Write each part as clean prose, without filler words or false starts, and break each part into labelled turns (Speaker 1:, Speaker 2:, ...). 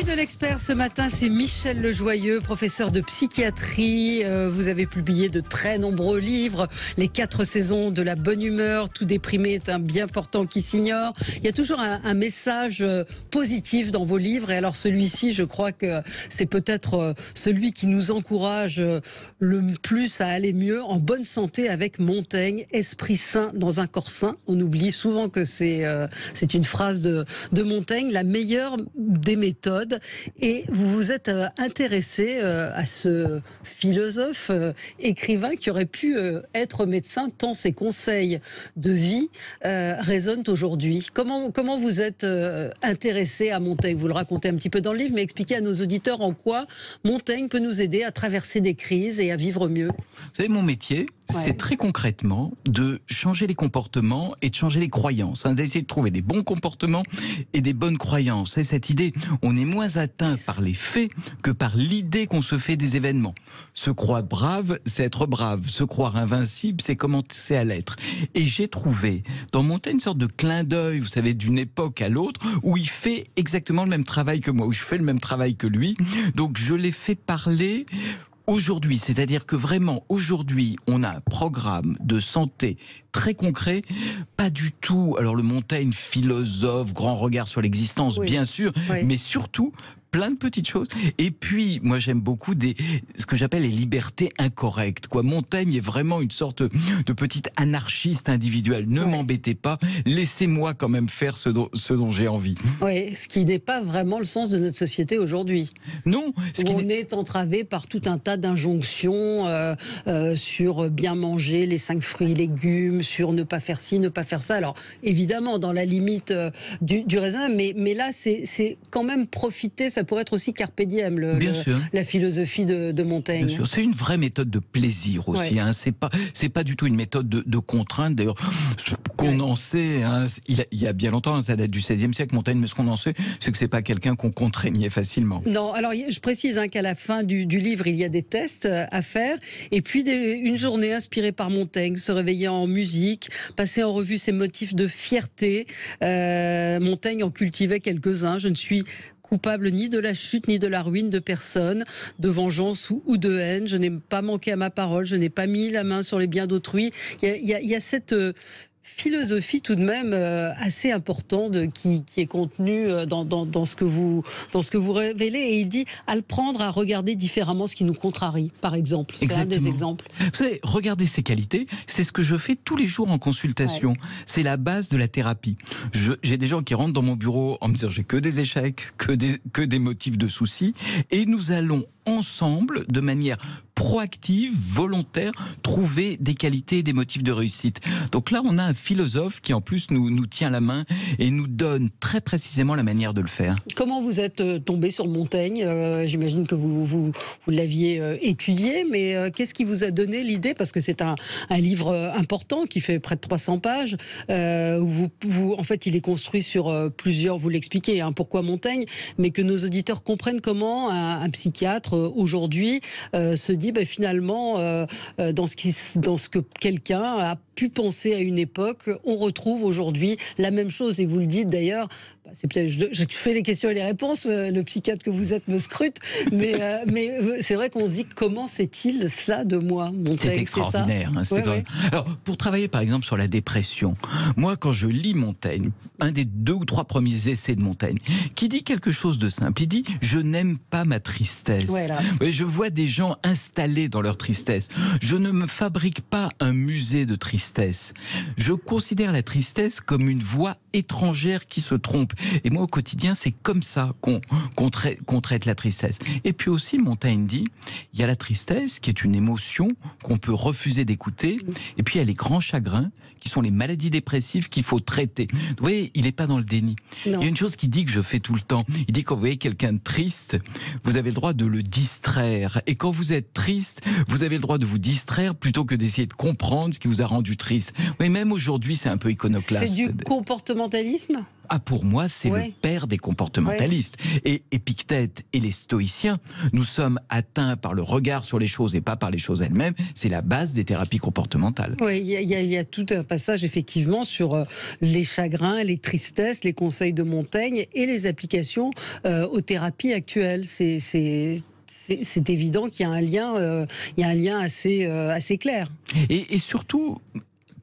Speaker 1: L'invité de l'expert ce matin, c'est Michel Lejoyeux, professeur de psychiatrie. Vous avez publié de très nombreux livres, Les 4 saisons de la bonne humeur, Tout déprimé est un bien portant qui s'ignore. Il y a toujours un message positif dans vos livres. Et alors celui-ci, je crois que c'est peut-être celui qui nous encourage le plus à aller mieux, en bonne santé avec Montaigne. Esprit sain dans un corps sain. On oublie souvent que c'est une phrase de Montaigne, la meilleure des méthodes. Et vous vous êtes intéressé à ce philosophe, écrivain qui aurait pu être médecin, tant ses conseils de vie résonnent aujourd'hui. Comment vous êtes intéressé à Montaigne? Vous le racontez un petit peu dans le livre, mais expliquez à nos auditeurs en quoi Montaigne peut nous aider à traverser des crises et à vivre mieux.
Speaker 2: Vous savez, mon métier, c'est très concrètement de changer les comportements et de changer les croyances, d'essayer de trouver des bons comportements et des bonnes croyances. Et cette idée, on est moins atteint par les faits que par l'idée qu'on se fait des événements. Se croire brave, c'est être brave. Se croire invincible, c'est commencer à l'être. Et j'ai trouvé dans Montaigne une sorte de clin d'œil, vous savez, d'une époque à l'autre, où il fait exactement le même travail que moi, où je fais le même travail que lui. Donc je l'ai fait parler aujourd'hui, c'est-à-dire que vraiment, aujourd'hui, on a un programme de santé très concret, pas du tout, alors le Montaigne, philosophe, grand regard sur l'existence, oui, bien sûr, oui, mais surtout plein de petites choses. Et puis, moi, j'aime beaucoup ce que j'appelle les libertés incorrectes. Montaigne est vraiment une sorte de petite anarchiste individuelle. Ne m'embêtez pas, laissez-moi quand même faire ce dont j'ai envie.
Speaker 1: Oui, ce qui n'est pas vraiment le sens de notre société aujourd'hui.
Speaker 2: Non.
Speaker 1: On est entravé par tout un tas d'injonctions sur bien manger, les 5 fruits et légumes, sur ne pas faire ci, ne pas faire ça. Alors, évidemment, dans la limite du raisonnable, mais là, c'est quand même profiter. Ça pourrait être aussi carpe diem, la philosophie de Montaigne.
Speaker 2: Bien sûr, c'est une vraie méthode de plaisir aussi. Ouais. C'est pas du tout une méthode de contrainte. D'ailleurs, qu'on en sait, il y a bien longtemps, ça date du XVIe siècle, Montaigne, mais ce qu'on en sait, c'est que c'est pas quelqu'un qu'on contraignait facilement.
Speaker 1: Non, alors je précise qu'à la fin du livre, il y a des tests à faire, et puis une journée inspirée par Montaigne, se réveiller en musique, passer en revue ses motifs de fierté. Montaigne en cultivait quelques-uns. Je ne suis coupable ni de la chute ni de la ruine de personne, de vengeance ou de haine. Je n'ai pas manqué à ma parole, je n'ai pas mis la main sur les biens d'autrui. Il y a cette philosophie tout de même assez importante qui est contenue dans ce que vous révélez, et il dit à le prendre à regarder différemment ce qui nous contrarie, par exemple. C'est un des exemples.
Speaker 2: Vous savez, regarder ses qualités, c'est ce que je fais tous les jours en consultation. Ouais. C'est la base de la thérapie. J'ai des gens qui rentrent dans mon bureau en me disant j'ai que des échecs, que des motifs de soucis, et nous allons ensemble, de manière proactive, volontaire, trouver des qualités et des motifs de réussite. Donc là, on a un philosophe qui en plus nous tient la main et nous donne très précisément la manière de le faire.
Speaker 1: Comment vous êtes tombé sur Montaigne? J'imagine que vous l'aviez étudié, mais qu'est-ce qui vous a donné l'idée? Parce que c'est un livre important qui fait près de 300 pages. En fait, il est construit sur plusieurs, vous l'expliquez, pourquoi Montaigne, mais que nos auditeurs comprennent comment un psychiatre aujourd'hui se dit finalement dans ce que quelqu'un a pu penser à une époque, on retrouve aujourd'hui la même chose. Et vous le dites d'ailleurs, c'est peut-être, je fais les questions et les réponses, le psychiatre que vous êtes me scrute, mais c'est vrai qu'on se dit comment sait-il ça de moi, Montaigne?
Speaker 2: C'est extraordinaire. Ouais. Alors, pour travailler par exemple sur la dépression, moi quand je lis Montaigne, un des 2 ou 3 premiers essais de Montaigne, qui dit quelque chose de simple, il dit « je n'aime pas ma tristesse voilà. ». Je vois des gens installés dans leur tristesse. Je ne me fabrique pas un musée de tristesse. Je considère la tristesse comme une voix étrangère qui se trompe. Et moi, au quotidien, c'est comme ça qu'on traite la tristesse. Et puis aussi, Montaigne dit, il y a la tristesse, qui est une émotion qu'on peut refuser d'écouter, et puis il y a les grands chagrins, qui sont les maladies dépressives qu'il faut traiter. Vous voyez, il n'est pas dans le déni. Non. Il y a une chose qu'il dit que je fais tout le temps. Il dit, quand vous voyez quelqu'un de triste, vous avez le droit de le distraire. Et quand vous êtes triste, vous avez le droit de vous distraire plutôt que d'essayer de comprendre ce qui vous a rendu triste. Oui, même aujourd'hui, c'est un peu iconoclaste.
Speaker 1: C'est du comportementalisme ?
Speaker 2: pour moi, c'est le père des comportementalistes. Et Épictète et les stoïciens, nous sommes atteints par le regard sur les choses et pas par les choses elles-mêmes. C'est la base des thérapies comportementales.
Speaker 1: Oui, il y a tout un passage effectivement sur les chagrins, les tristesses, les conseils de Montaigne et les applications aux thérapies actuelles. C'est évident qu'il y a un lien assez clair.
Speaker 2: Et surtout,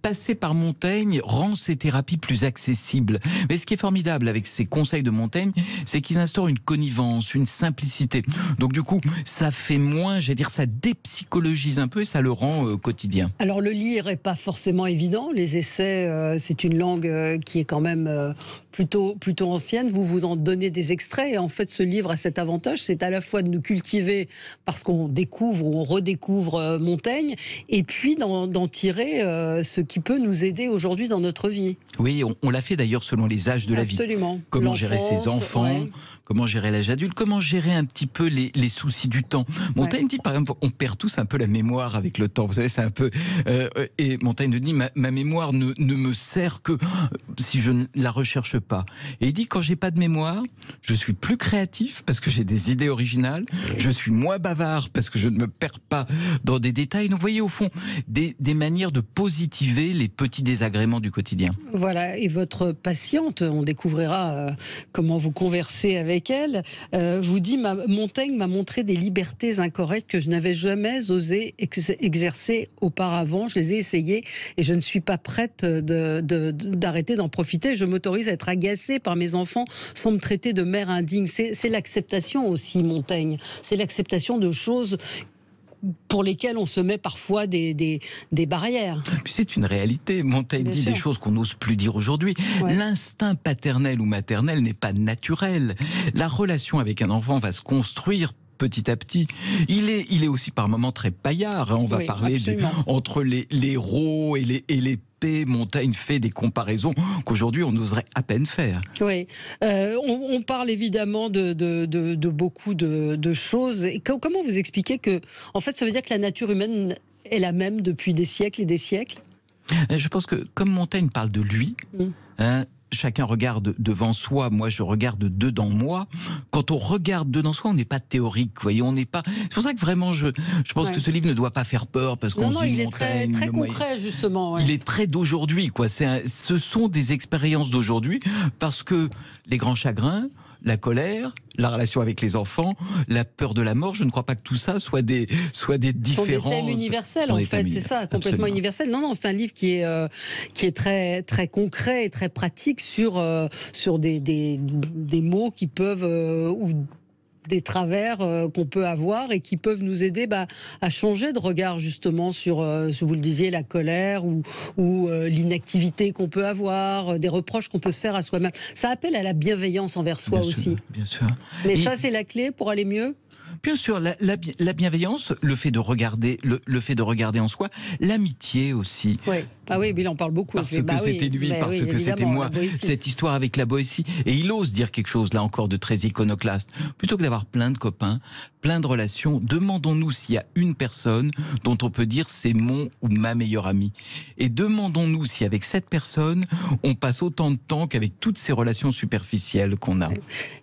Speaker 2: passer par Montaigne rend ces thérapies plus accessibles. Mais ce qui est formidable avec ces conseils de Montaigne, c'est qu'ils instaurent une connivence, une simplicité. Donc du coup, ça fait moins, ça dépsychologise un peu et ça le rend quotidien.
Speaker 1: Alors le lire n'est pas forcément évident. Les essais, c'est une langue qui est quand même plutôt ancienne. Vous en donnez des extraits et en fait ce livre a cet avantage, c'est à la fois de nous cultiver parce qu'on découvre ou on redécouvre Montaigne et puis d'en tirer ce qui peut nous aider aujourd'hui dans notre vie.
Speaker 2: Oui, on l'a fait d'ailleurs selon les âges de la vie.
Speaker 1: Absolument.
Speaker 2: Comment gérer ses enfants, comment gérer l'âge adulte, comment gérer un petit peu les soucis du temps. Montaigne dit par exemple, on perd tous un peu la mémoire avec le temps. Vous savez, c'est un peu... et Montaigne nous dit, ma mémoire ne me sert que si je ne la recherche pas. Et il dit, quand j'ai pas de mémoire, je suis plus créatif parce que j'ai des idées originales, je suis moins bavard parce que je ne me perds pas dans des détails. Donc vous voyez au fond des manières de positiver les petits désagréments du quotidien.
Speaker 1: Voilà, et votre patiente, on découvrira comment vous conversez avec elle, vous dit, Montaigne m'a montré des libertés incorrectes que je n'avais jamais osé exercer auparavant. Je les ai essayées et je ne suis pas prête d'arrêter d'en profiter. Je m'autorise à être agacée par mes enfants sans me traiter de mère indigne. C'est l'acceptation aussi, Montaigne. C'est l'acceptation de choses pour lesquelles on se met parfois des barrières.
Speaker 2: C'est une réalité. Montaigne dit des choses qu'on n'ose plus dire aujourd'hui. L'instinct paternel ou maternel n'est pas naturel. La relation avec un enfant va se construire petit à petit. Il est aussi par moments très paillard. On va parler entre les héros et les Montaigne fait des comparaisons qu'aujourd'hui on oserait à peine faire.
Speaker 1: Oui, on parle évidemment de beaucoup de choses. Et comment vous expliquez que, en fait, ça veut dire que la nature humaine est la même depuis des siècles et des siècles ?
Speaker 2: Je pense que comme Montaigne parle de lui, chacun regarde devant soi, moi je regarde dedans moi. Quand on regarde dedans soi, on n'est pas théorique, vous voyez, on n'est pas... C'est pour ça que vraiment je pense que ce livre ne doit pas faire peur, parce qu'on se dit
Speaker 1: il est
Speaker 2: Montaigne,
Speaker 1: très concret justement.
Speaker 2: Il est très d'aujourd'hui, quoi. Ce sont des expériences d'aujourd'hui, parce que les grands chagrins, la colère, la relation avec les enfants, la peur de la mort, je ne crois pas que tout ça soit des différences. Ce sont des thèmes
Speaker 1: universels en fait, c'est ça, complètement universel. Non, c'est un livre qui est très, très concret et très pratique sur des mots qui peuvent... ou des travers qu'on peut avoir et qui peuvent nous aider à changer de regard justement sur, vous le disiez, la colère ou l'inactivité qu'on peut avoir, des reproches qu'on peut se faire à soi-même. Ça appelle à la bienveillance envers soi aussi.
Speaker 2: Bien sûr.
Speaker 1: Mais ça, c'est la clé pour aller mieux ?
Speaker 2: Bien sûr, la bienveillance, le fait de regarder en soi, l'amitié aussi.
Speaker 1: Oui. Ah oui, mais il en parle beaucoup.
Speaker 2: Parce que c'était lui, parce que c'était moi. Cette histoire avec la Boétie. Et il ose dire quelque chose, là encore, de très iconoclaste. Plutôt que d'avoir plein de copains, plein de relations, demandons-nous s'il y a une personne dont on peut dire c'est mon ou ma meilleure amie. Et demandons-nous si avec cette personne, on passe autant de temps qu'avec toutes ces relations superficielles qu'on a.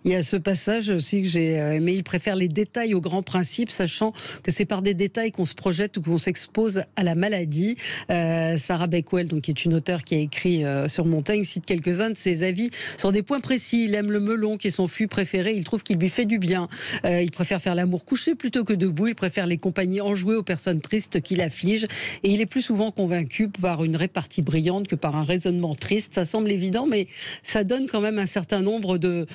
Speaker 1: Il y a ce passage aussi que j'ai aimé. Il préfère les détails aux grands principes, sachant que c'est par des détails qu'on se projette ou qu'on s'expose à la maladie. Sarah Beckwell, donc, qui est une auteure qui a écrit sur Montaigne, cite quelques-uns de ses avis sur des points précis. Il aime le melon, qui est son fruit préféré. Il trouve qu'il lui fait du bien. Il préfère faire l'amour couché plutôt que debout. Il préfère les compagnies enjouées aux personnes tristes qui l'affligent. Et il est plus souvent convaincu par une répartie brillante que par un raisonnement triste. Ça semble évident, mais ça donne quand même un certain nombre de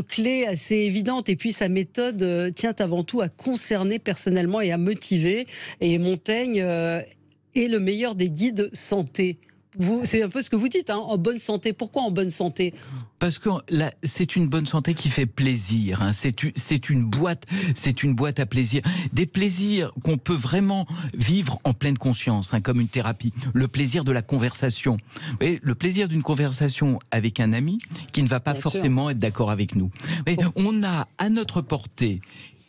Speaker 1: clés assez évidentes. Et puis sa méthode tient avant tout à concerner personnellement et à motiver. Et Montaigne est le meilleur des guides santé. C'est un peu ce que vous dites, en bonne santé. Pourquoi en bonne santé ?
Speaker 2: Parce que c'est une bonne santé qui fait plaisir. C'est une boîte à plaisir. Des plaisirs qu'on peut vraiment vivre en pleine conscience, comme une thérapie. Le plaisir de la conversation. Vous voyez, le plaisir d'une conversation avec un ami qui ne va pas forcément être d'accord avec nous. Vous voyez, on a à notre portée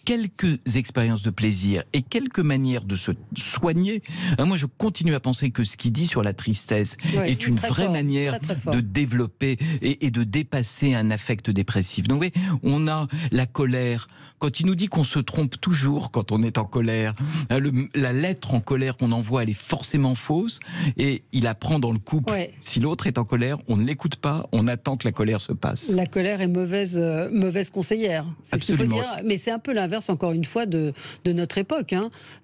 Speaker 2: quelques expériences de plaisir et quelques manières de se soigner, moi je continue à penser que ce qu'il dit sur la tristesse est une vraie manière de développer et de dépasser un affect dépressif. Donc oui, on a la colère. Quand il nous dit qu'on se trompe toujours quand on est en colère, la lettre en colère qu'on envoie, elle est forcément fausse, et il apprend dans le couple, si l'autre est en colère, on ne l'écoute pas, on attend que la colère se passe.
Speaker 1: La colère est mauvaise conseillère, c'est ce qu'il faut dire, mais c'est un peu l'inverse, encore une fois, de notre époque,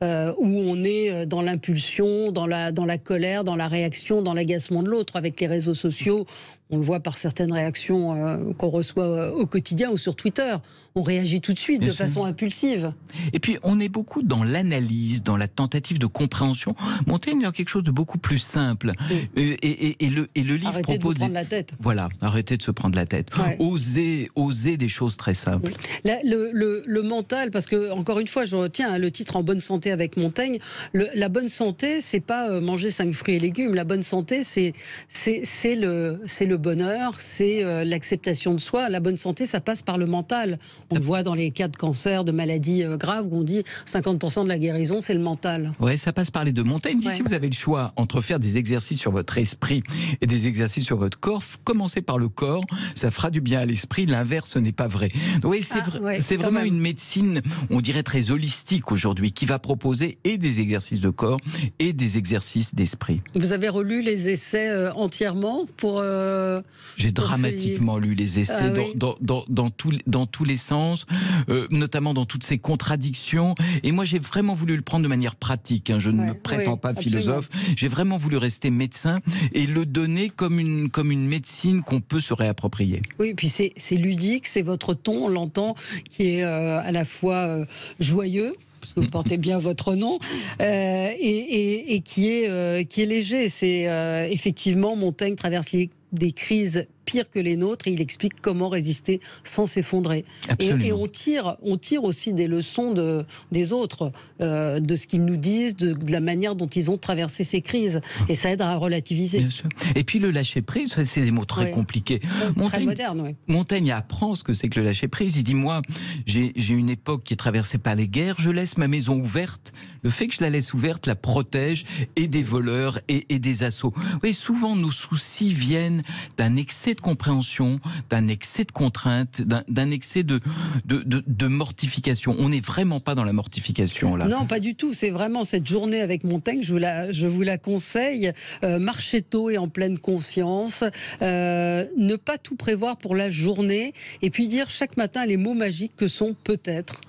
Speaker 1: où on est dans l'impulsion, dans la colère, dans la réaction, dans l'agacement de l'autre. Avec les réseaux sociaux, on le voit par certaines réactions qu'on reçoit au quotidien ou sur Twitter. On réagit tout de suite, de façon impulsive.
Speaker 2: Et puis, on est beaucoup dans l'analyse, dans la tentative de compréhension. Montaigne a quelque chose de beaucoup plus simple. Et le livre
Speaker 1: arrêtez
Speaker 2: propose...
Speaker 1: de vous prendre la tête.
Speaker 2: Voilà, arrêtez de se prendre la tête. Oser des choses très simples.
Speaker 1: Le mental, parce que, encore une fois, je retiens le titre En bonne santé avec Montaigne. La bonne santé, c'est pas manger 5 fruits et légumes. La bonne santé, c'est le bonheur, c'est l'acceptation de soi. La bonne santé, ça passe par le mental. On le voit dans les cas de cancer, de maladies graves, où on dit 50% de la guérison, c'est le mental.
Speaker 2: Ouais, ça passe par les deux. Montaigne dit, si vous avez le choix entre faire des exercices sur votre esprit et des exercices sur votre corps, commencez par le corps, ça fera du bien à l'esprit, l'inverse n'est pas vrai. Oui, c'est vraiment une médecine, on dirait très holistique aujourd'hui, qui va proposer et des exercices de corps et des exercices d'esprit.
Speaker 1: Vous avez relu les essais entièrement pour...
Speaker 2: J'ai dramatiquement lu les essais dans tous les sens, notamment dans toutes ces contradictions. Et moi, j'ai vraiment voulu le prendre de manière pratique. Je ne me prétends pas philosophe. J'ai vraiment voulu rester médecin et le donner comme une médecine qu'on peut se réapproprier.
Speaker 1: Oui, puis c'est ludique, c'est votre ton, on l'entend, qui est à la fois joyeux, parce que vous portez bien votre nom, et qui est léger. C'est effectivement, Montaigne traverse des crises pires que les nôtres, et il explique comment résister sans s'effondrer. Et on tire aussi des leçons des autres, de ce qu'ils nous disent, de la manière dont ils ont traversé ces crises, et ça aide à relativiser.
Speaker 2: Bien sûr. Et puis le lâcher-prise, c'est des mots très compliqués.
Speaker 1: Très moderne,
Speaker 2: Montaigne apprend ce que c'est que le lâcher-prise. Il dit, moi, j'ai une époque qui est traversée par les guerres, je laisse ma maison ouverte. Le fait que je la laisse ouverte la protège et des voleurs et des assauts. Oui, souvent nos soucis viennent d'un excès de compréhension, d'un excès de contrainte, d'un excès de mortification. On n'est vraiment pas dans la mortification là.
Speaker 1: Non, pas du tout. C'est vraiment cette journée avec Montaigne, je vous la conseille. Marcher tôt et en pleine conscience. Ne pas tout prévoir pour la journée. Et puis dire chaque matin les mots magiques que sont peut-être.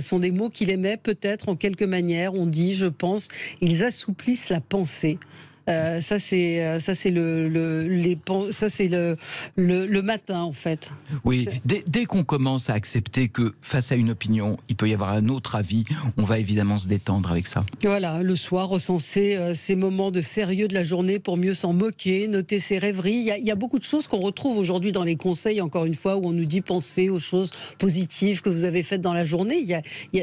Speaker 1: Sont des mots qu'il aimait peut-être en quelque manière. On dit, je pense, ils assouplissent la pensée. Ça c'est le matin en fait.
Speaker 2: Oui, dès qu'on commence à accepter que face à une opinion, il peut y avoir un autre avis, on va évidemment se détendre avec ça.
Speaker 1: Voilà, le soir, recenser ces moments de sérieux de la journée pour mieux s'en moquer, noter ses rêveries. Il y a beaucoup de choses qu'on retrouve aujourd'hui dans les conseils, encore une fois, où on nous dit penser aux choses positives que vous avez faites dans la journée.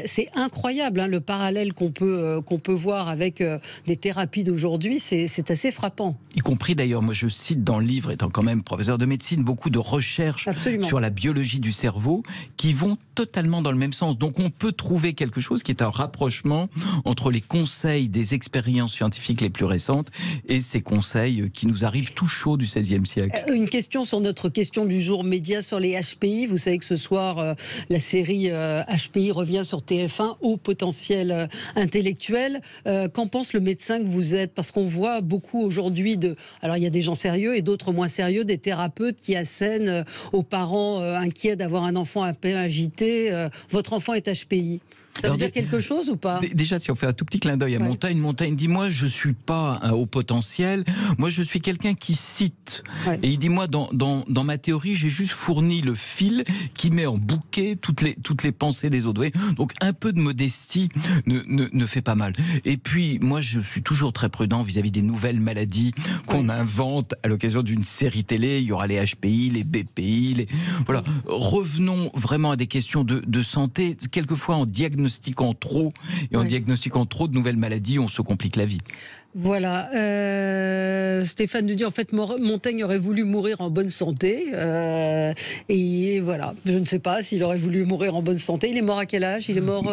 Speaker 1: C'est incroyable le parallèle qu'on peut voir avec des thérapies d'aujourd'hui. C'est assez frappant.
Speaker 2: Y compris d'ailleurs, moi je cite dans le livre, étant quand même professeur de médecine, beaucoup de recherches sur la biologie du cerveau qui vont totalement dans le même sens. Donc on peut trouver quelque chose qui est un rapprochement entre les conseils des expériences scientifiques les plus récentes et ces conseils qui nous arrivent tout chauds du XVIe siècle.
Speaker 1: Une question sur notre question du jour média sur les HPI. Vous savez que ce soir, la série HPI revient sur TF1, Haut potentiel intellectuel. Qu'en pense le médecin que vous êtes? Parce qu'on voit beaucoup aujourd'hui alors il y a des gens sérieux et d'autres moins sérieux, des thérapeutes qui assènent aux parents inquiets d'avoir un enfant un peu agité. Votre enfant est HPI. Ça veut dire quelque chose ou pas?
Speaker 2: Déjà, si on fait un tout petit clin d'œil à Montaigne, Montaigne dit, moi je suis pas un haut potentiel, moi je suis quelqu'un qui cite. Et il dit, moi dans ma théorie, j'ai juste fourni le fil qui met en bouquet toutes les pensées des autres. Donc un peu de modestie ne fait pas mal. Et puis moi je suis toujours très prudent vis-à-vis des nouvelles maladies qu'on invente à l'occasion d'une série télé. Il y aura les HPI, les BPI, voilà. Revenons vraiment à des questions de santé. Quelquefois en diagnostic diagnostiquant trop. Et en diagnostiquant trop de nouvelles maladies, on se complique la vie.
Speaker 1: Voilà. Stéphane nous dit en fait Montaigne aurait voulu mourir en bonne santé. Et voilà. Je ne sais pas s'il aurait voulu mourir en bonne santé. Il est mort à quel âge? Il est mort.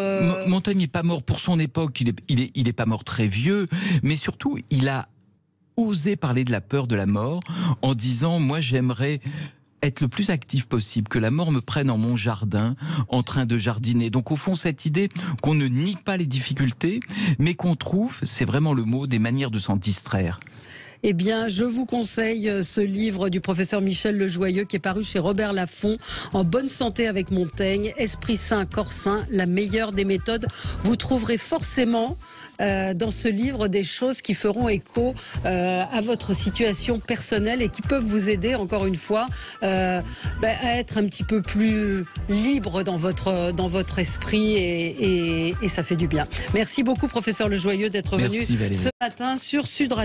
Speaker 2: Montaigne n'est pas mort pour son époque. Il est pas mort très vieux. Mais surtout, il a osé parler de la peur de la mort en disant moi j'aimerais être le plus actif possible, que la mort me prenne en mon jardin, en train de jardiner. Donc au fond, cette idée qu'on ne nie pas les difficultés, mais qu'on trouve, c'est vraiment le mot, des manières de s'en distraire.
Speaker 1: Eh bien, je vous conseille ce livre du professeur Michel Lejoyeux qui est paru chez Robert Laffont, En bonne santé avec Montaigne, Esprit sain, corps sain, la meilleure des méthodes. Vous trouverez forcément dans ce livre des choses qui feront écho à votre situation personnelle et qui peuvent vous aider, encore une fois, à être un petit peu plus libre dans votre esprit et ça fait du bien. Merci beaucoup, professeur Lejoyeux, d'être venu ce matin sur Sud Radio.